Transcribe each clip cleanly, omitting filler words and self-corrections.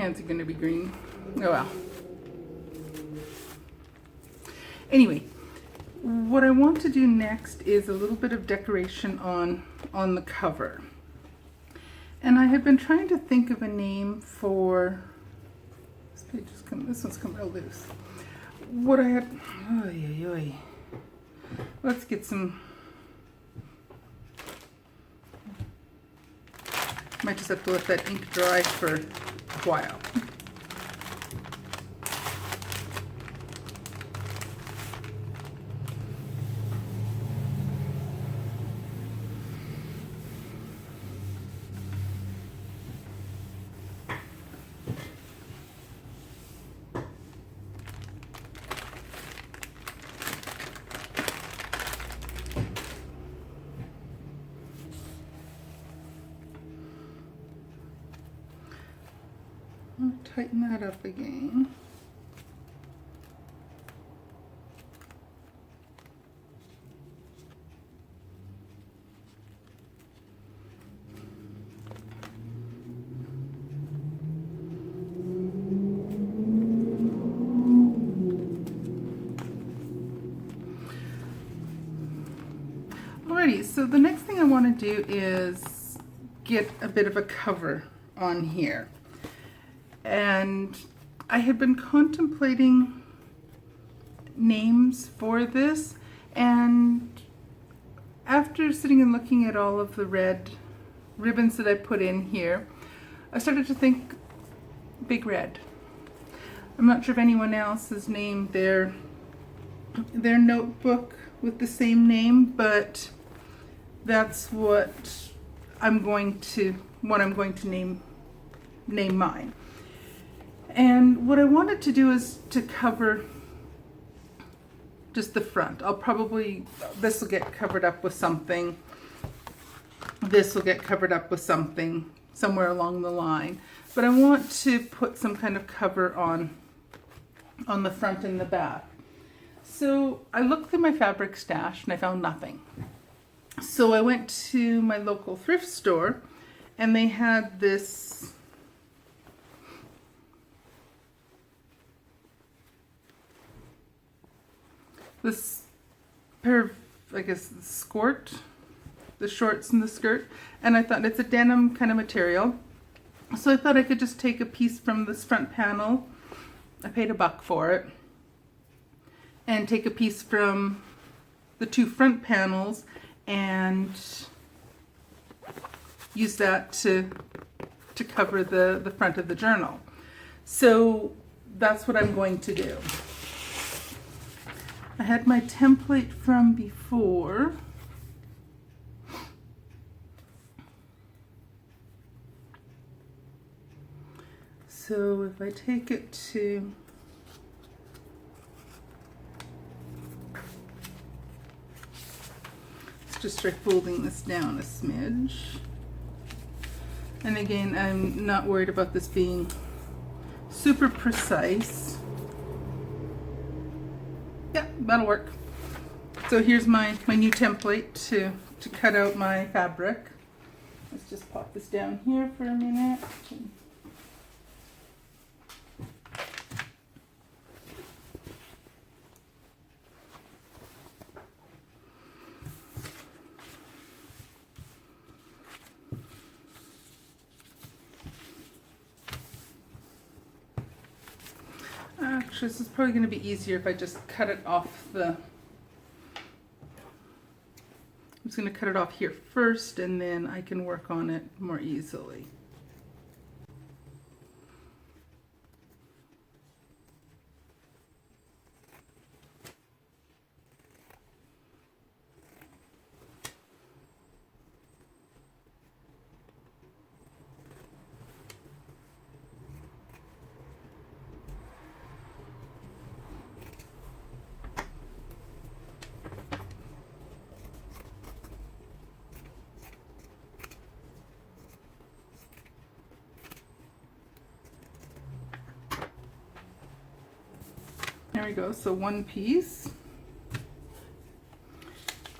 hands are going to be green. Oh well. Anyway, what I want to do next is a little bit of decoration on the cover. And I have been trying to think of a name for, this one's come real loose. What I had, let's get some, might just have to let that ink dry for a while. I'll tighten that up again. Alrighty, so the next thing I want to do is get a bit of a cover on here. And I had been contemplating names for this, and after sitting and looking at all of the red ribbons that I put in here, I started to think Big Red. I'm not sure if anyone else has named their notebook with the same name, but that's what I'm going to name mine. And what I wanted to do is to cover just the front. This will get covered up with something. This will get covered up with something somewhere along the line. But I want to put some kind of cover on the front and the back. So I looked through my fabric stash and I found nothing. So I went to my local thrift store and they had this pair of, I guess, skort, the shorts and the skirt, and I thought it's a denim kind of material, so I thought I could just take a piece from this front panel. I paid $1 for it, and take a piece from the two front panels and use that to cover the front of the journal. So that's what I'm going to do. I had my template from before. So if I take it to, let's just try folding this down a smidge. And again, I'm not worried about this being super precise. Yeah, that'll work. So here's my new template to cut out my fabric. Let's just pop this down here for a minute. Actually, this is probably going to be easier if I just cut it off I'm just going to cut it off here first, and then I can work on it more easily. There we go, so one piece.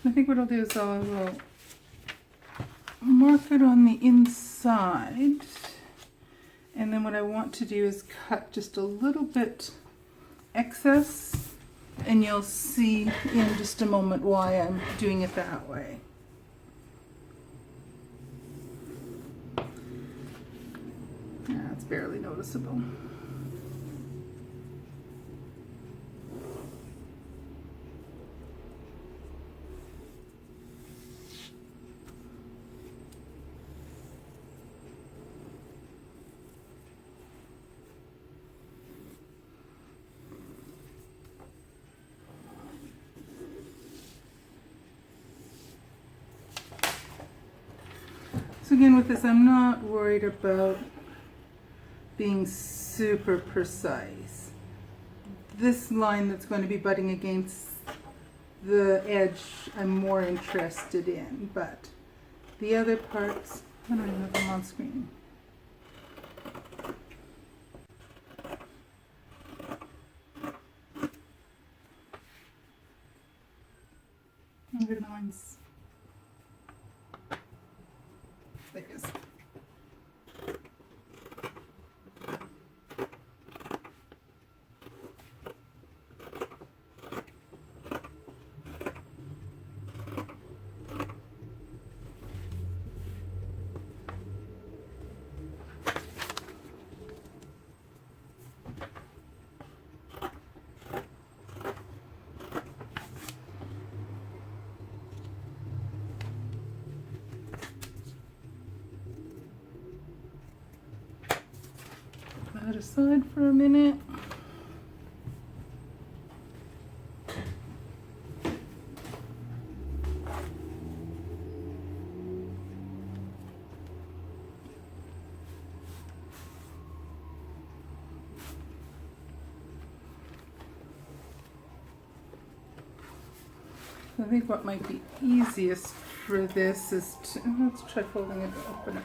I think what I'll do is I will mark it on the inside, And then what I want to do is cut just a little bit excess, and you'll see in just a moment why I'm doing it that way. Yeah, it's barely noticeable. So again, with this, I'm not worried about being super precise. This line that's going to be butting against the edge, I'm more interested in, but the other parts, I don't even have them on screen. Maybe mine's. There it is. Put that aside for a minute. I think what might be easiest for this is to, let's try folding it to open it.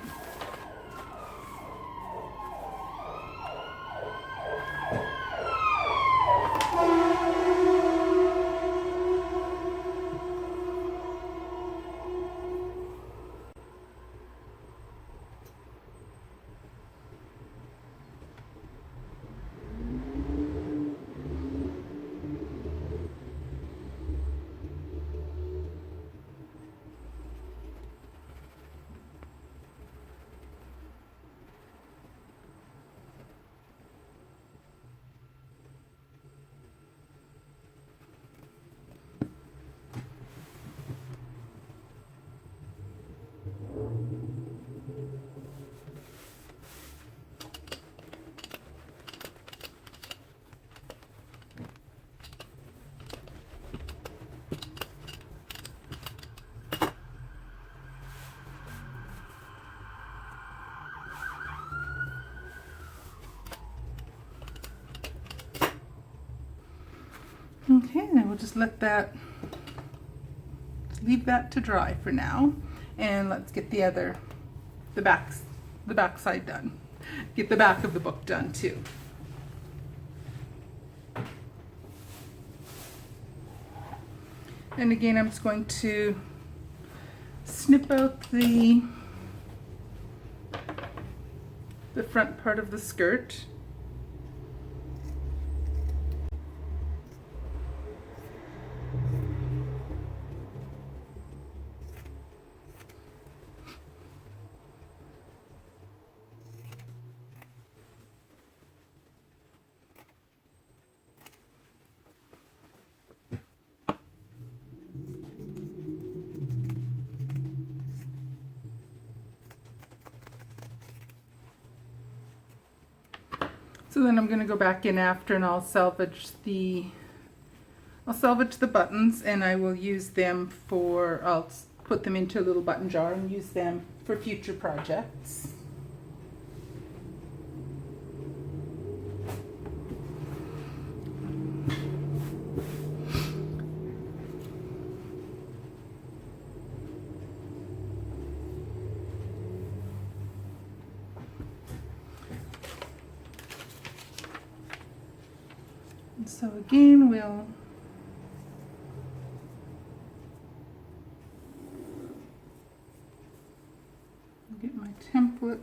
Okay, then we'll just let that, leave that to dry for now, and let's get the back side done. Get the back of the book done too. And again, I'm just going to snip out the front part of the skirt. So then I'm going to go back in after and I'll salvage the buttons, and I will use them for, I'll put them into a little button jar and use them for future projects. And so again, we'll get my template.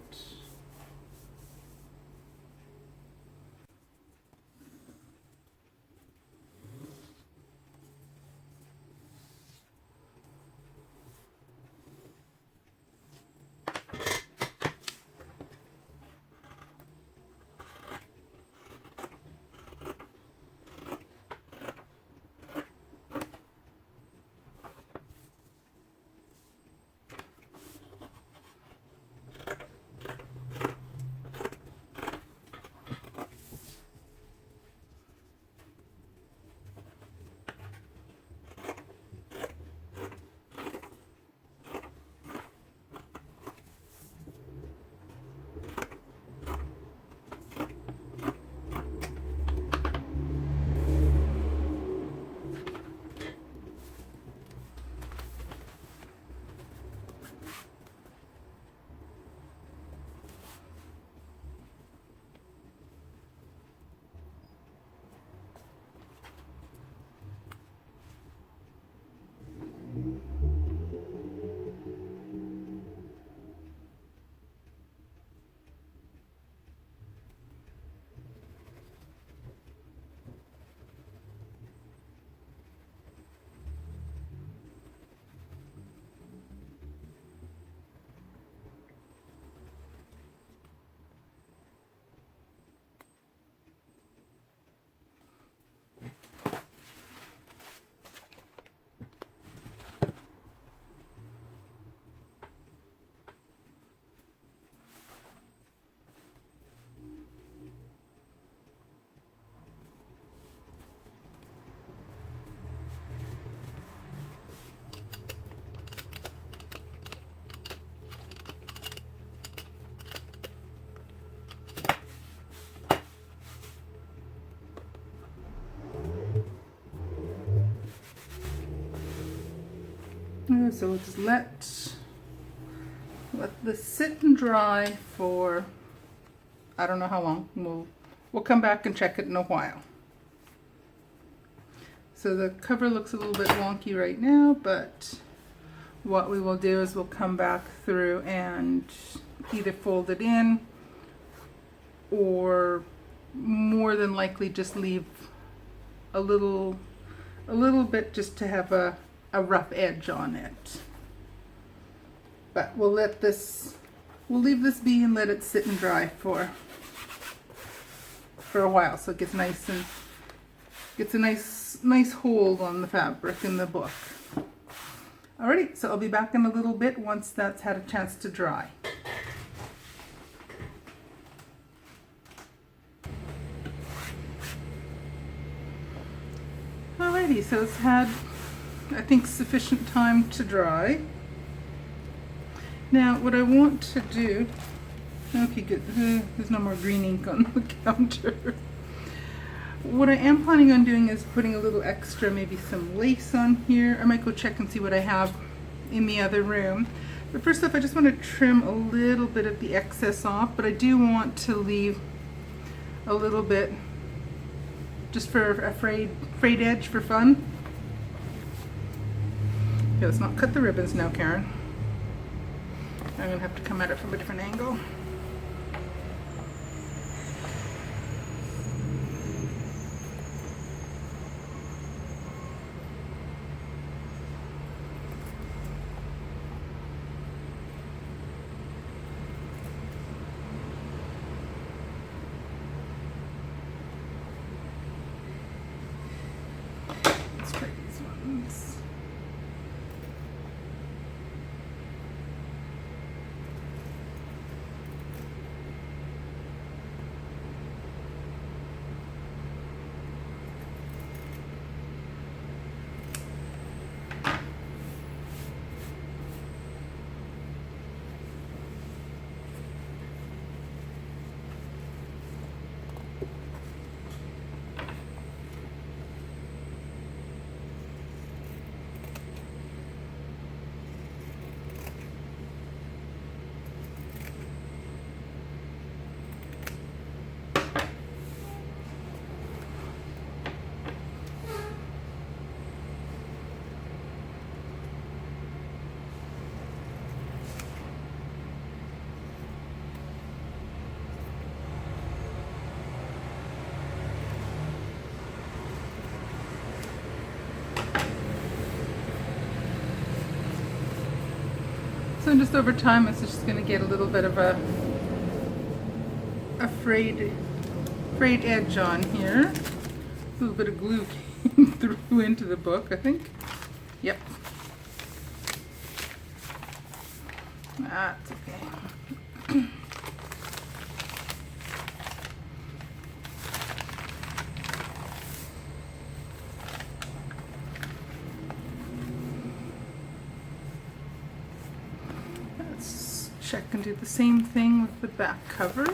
So we'll just let this sit and dry for, I don't know how long. We'll come back and check it in a while. So the cover looks a little bit wonky right now, but what we will do is we'll come back through and either fold it in or more than likely just leave a little bit just to have a rough edge on it. But we'll leave this be and let it sit and dry for a while, so it gets nice and gets a nice hold on the fabric in the book. Alrighty, so I'll be back in a little bit once that's had a chance to dry. Alrighty, so it's had, I think, sufficient time to dry. Now, what I want to do, okay, good, there's no more green ink on the counter. What I am planning on doing is putting a little extra, maybe some lace on here. I might go check and see what I have in the other room. But first off, I just want to trim a little bit of the excess off, but I do want to leave a little bit just for a frayed edge for fun. Okay, let's not cut the ribbons now, Karen. I'm going to have to come at it from a different angle. Let's try these ones. So just over time, it's just going to get a little bit of a frayed edge on here. A little bit of glue came through into the book, I think. Yep. That's okay. Check and do the same thing with the back cover.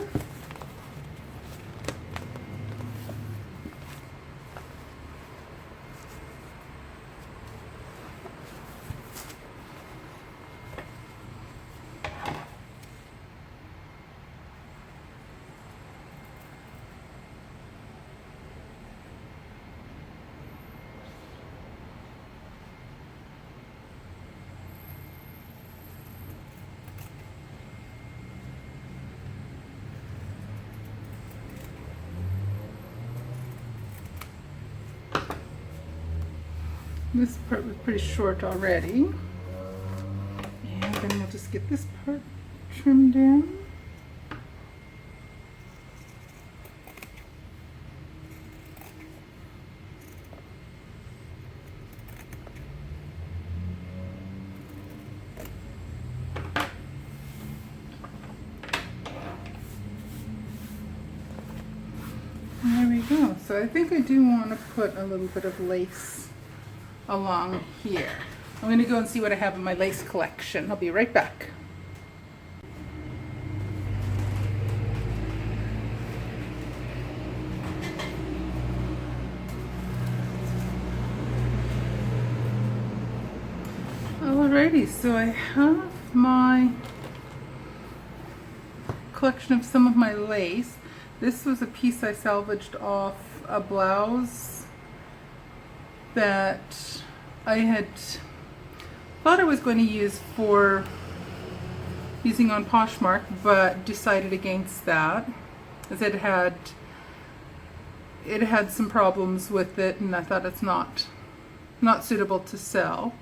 This part was pretty short already. And then we'll just get this part trimmed in. And there we go. So I think I do want to put a little bit of lace along here. I'm going to go and see what I have in my lace collection. I'll be right back. Alrighty, so I have my collection of some of my lace. This was a piece I salvaged off a blouse that I had thought I was going to use for using on Poshmark, but decided against that as it had some problems with it, and I thought it's not suitable to sell.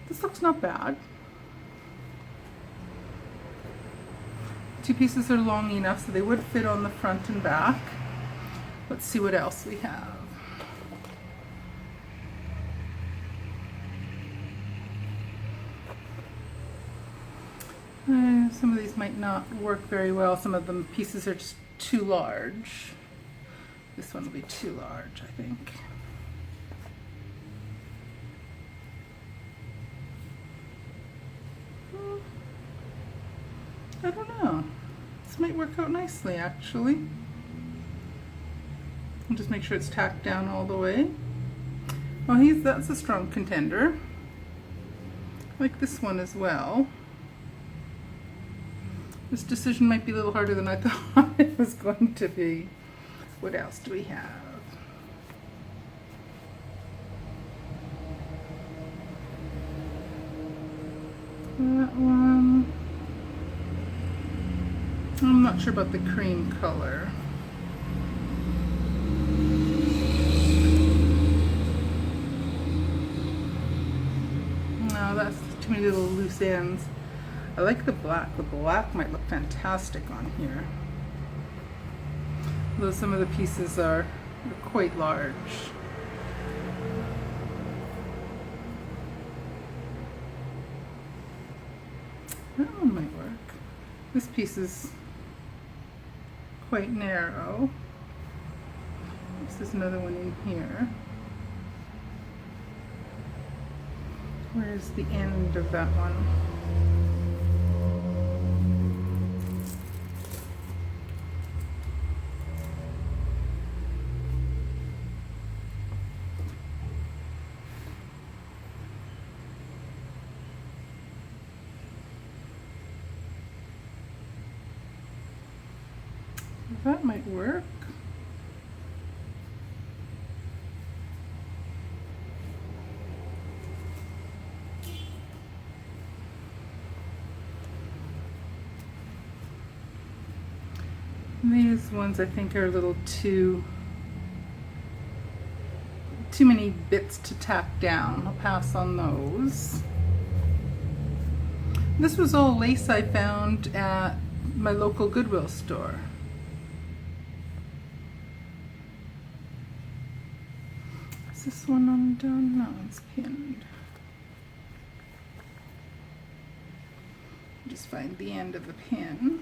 This looks not bad. Two pieces are long enough so they would fit on the front and back. Let's see what else we have. Some of these might not work very well. Some of the pieces are just too large. This one will be too large, I think. I don't know. This might work out nicely, actually. I'll just make sure it's tacked down all the way. Well, that's a strong contender. I like this one as well. This decision might be a little harder than I thought it was going to be. What else do we have? That one. I'm not sure about the cream color. No, that's too many little loose ends. I like the black. The black might look fantastic on here. Though some of the pieces are quite large. That one might work. This piece is quite narrow. This is another one in here. Where's the end of that one? That might work. These ones I think are a little too many bits to tack down. I'll pass on those. This was all lace I found at my local Goodwill store. Is this one undone? No, it's pinned. Just find the end of the pin.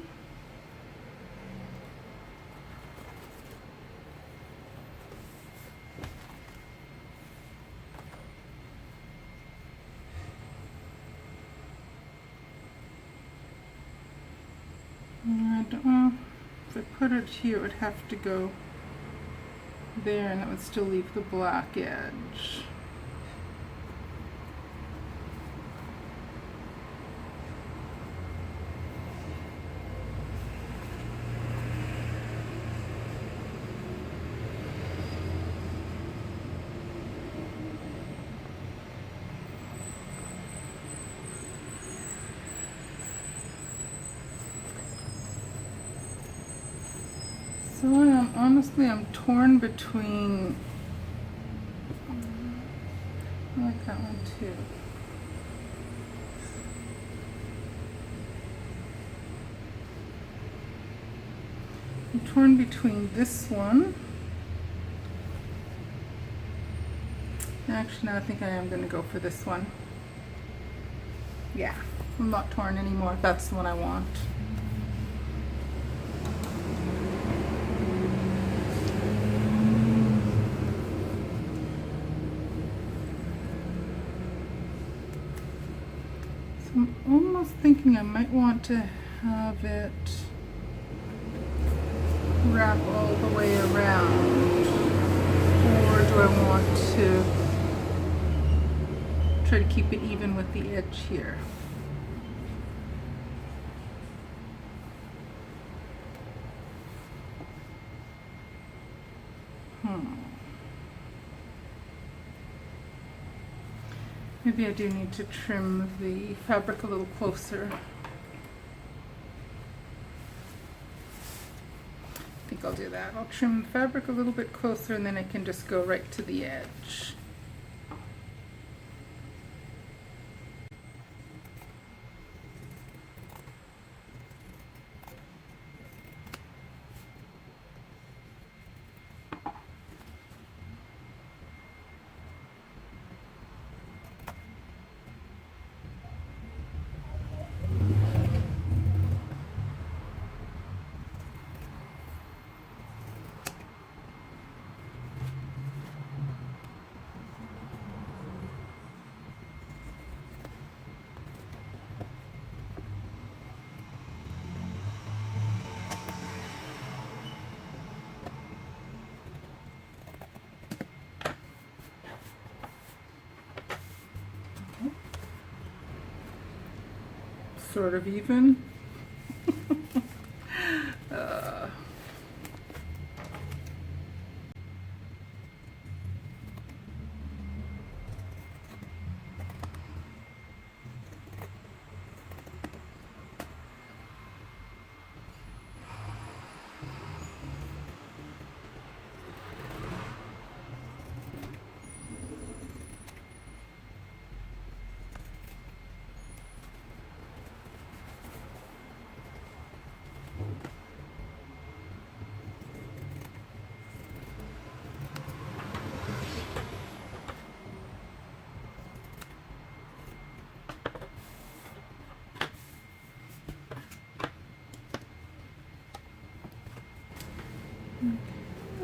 I don't know if I put it here, it would have to go there, and that would still leave the black edge. So I'm torn between, I like that one too. I'm torn between this one. Actually, no, I think I am going to go for this one. Yeah, I'm not torn anymore. That's the one I want. I'm almost thinking I might want to have it wrap all the way around, or do I want to Try to keep it even with the edge here. Maybe I do need to trim the fabric a little closer. I think I'll do that. I'll trim the fabric a little bit closer and then I can just go right to the edge. Sort of even.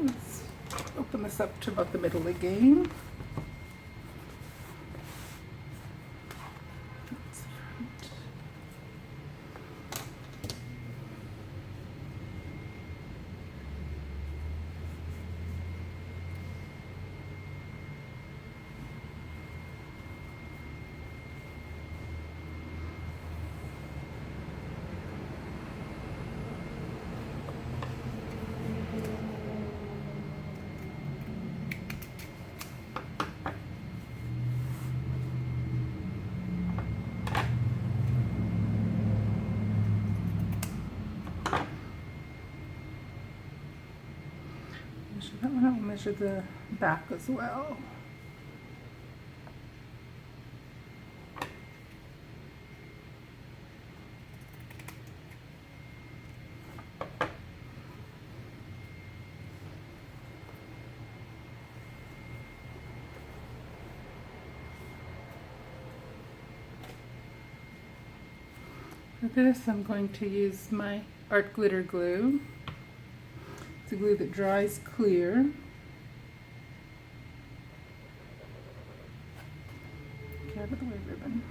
Let's open this up to about the middle again. That's the front. Measure that one. I'll measure the back as well. For this, I'm going to use my art glitter glue. It's a glue that dries clear. Get out of the way, ribbon.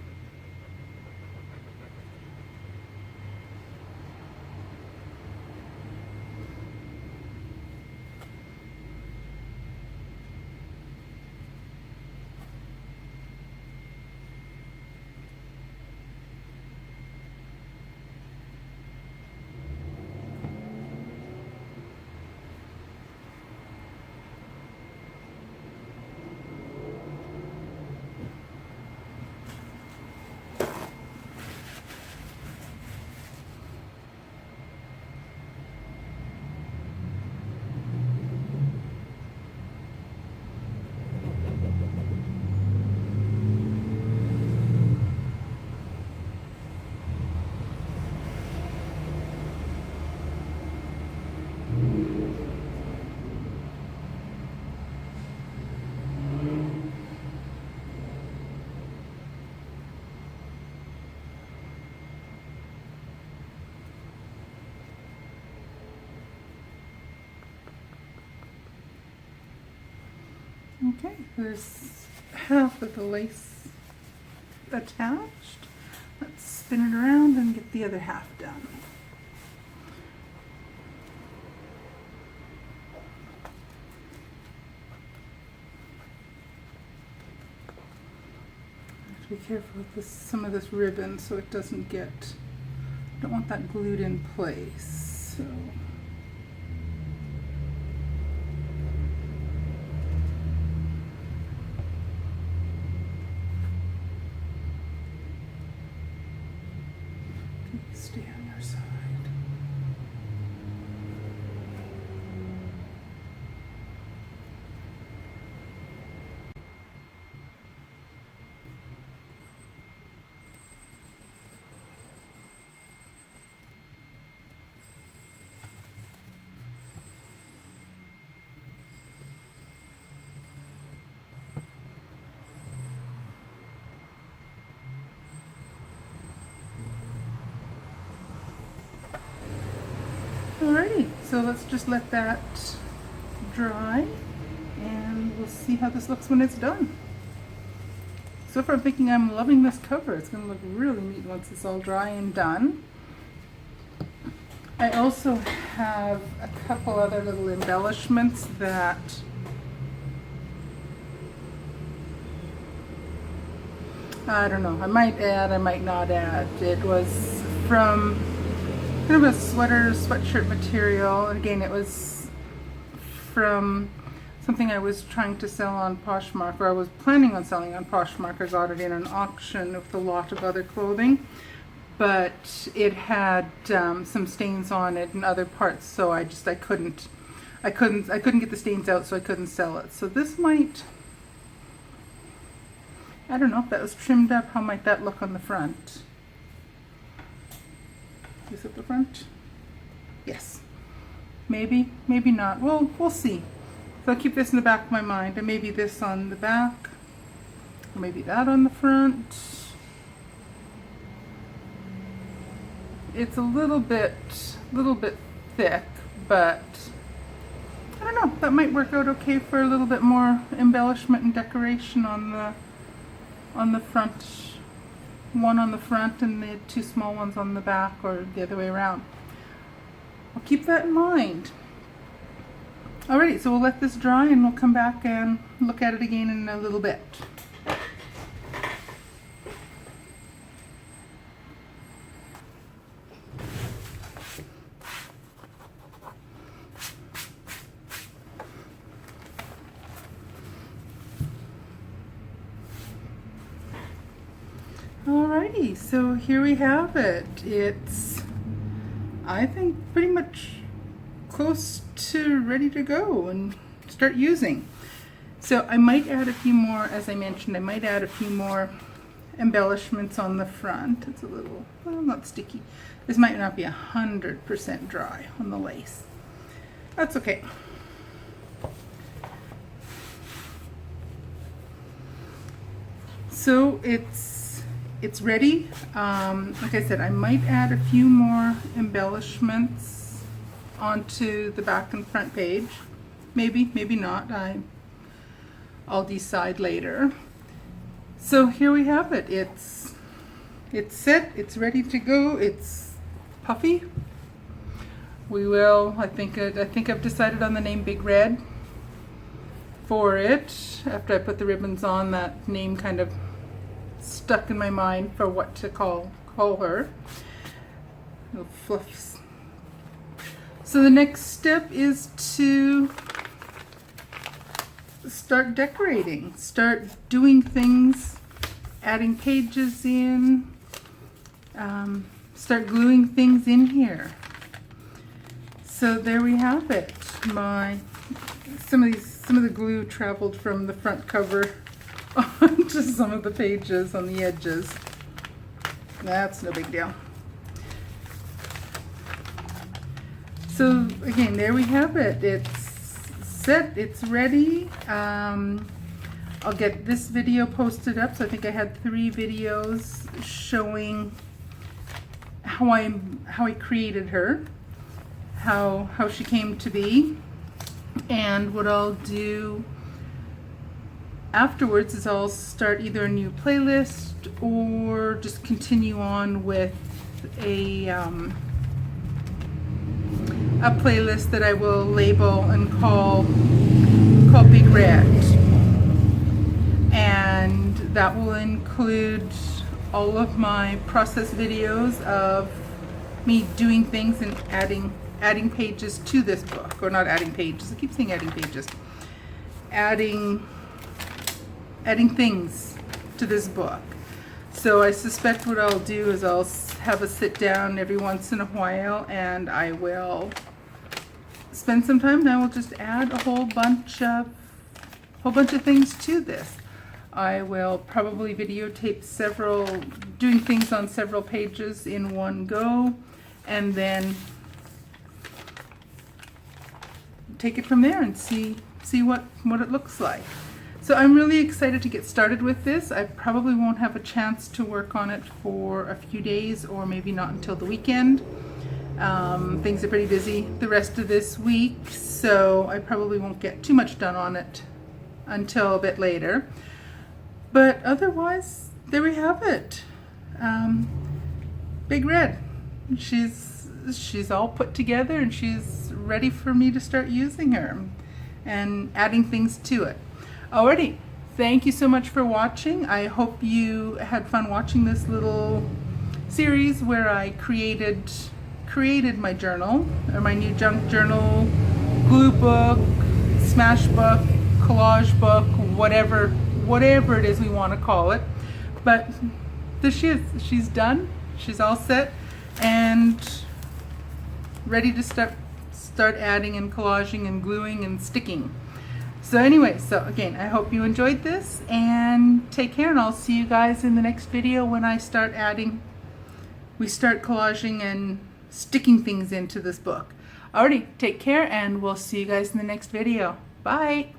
Okay, there's half of the lace attached. Let's spin it around and get the other half done. Be careful with some of this ribbon so it doesn't get, don't want that glued in place. So. Okay, stay on your side. Alrighty, so let's just let that dry and we'll see how this looks when it's done. So far I'm thinking I'm loving this cover. It's going to look really neat once it's all dry and done. I also have a couple other little embellishments that I don't know, I might add, I might not add. It was from kind of a sweatshirt material. Again, it was from something I was trying to sell on Poshmark, or I was planning on selling on Poshmark. I got it in an auction with a lot of other clothing, but it had some stains on it and other parts, so I couldn't get the stains out, so I couldn't sell it. So this might, I don't know if that was trimmed up, how might that look on the front? Is it the front? Yes. Maybe, maybe not. Well, we'll see. So I'll keep this in the back of my mind, and maybe this on the back, or maybe that on the front. It's a little bit thick, but I don't know. That might work out okay for a little bit more embellishment and decoration on the front. One on the front and the two small ones on the back, or the other way around. I'll keep that in mind. Alrighty, so we'll let this dry and we'll come back and look at it again in a little bit. Alrighty, so here we have it. It's, I think, pretty much close to ready to go and start using. So I might add a few more, as I mentioned, I might add a few more embellishments on the front. It's a little, well, not sticky. This might not be 100% dry on the lace. That's okay. So it's ready. Like I said, I might add a few more embellishments onto the back and front page. Maybe, maybe not. I'll decide later. So here we have it. It's set. It's ready to go. It's puffy. We will. I think I've decided on the name Big Red for it. After I put the ribbons on, that name kind of stuck in my mind for what to call her. Little fluffs. So the next step is to start decorating, start doing things, adding pages in, start gluing things in here. So there we have it. Some of the glue traveled from the front cover onto some of the pages on the edges. That's no big deal. So again, there we have it. It's set, it's ready. I'll get this video posted up. So I think I had 3 videos showing how I created her, how she came to be. And what I'll do afterwards is I'll start either a new playlist or just continue on with a playlist that I will label and call Big Red. And and that will include all of my process videos of me doing things and adding pages to this book, or not adding pages, I keep saying adding pages, adding things to this book. So I suspect what I'll do is I'll have a sit down every once in a while, and I will spend some time and I will just add a whole bunch of things to this. I will probably videotape doing things on several pages in one go, and then take it from there and see what it looks like. So I'm really excited to get started with this. I probably won't have a chance to work on it for a few days, or maybe not until the weekend. Things are pretty busy the rest of this week, so I probably won't get too much done on it until a bit later. But otherwise, there we have it. Big Red. She's all put together, and she's ready for me to start using her and adding things to it. Alrighty, thank you so much for watching. I hope you had fun watching this little series where I created my journal, or my new junk journal, glue book, smash book, collage book, whatever it is we want to call it. But there she is. She's done. She's all set and ready to start adding and collaging and gluing and sticking. So anyway, so again, I hope you enjoyed this, and take care, and I'll see you guys in the next video when we start collaging and sticking things into this book. Alrighty, take care, and we'll see you guys in the next video. Bye!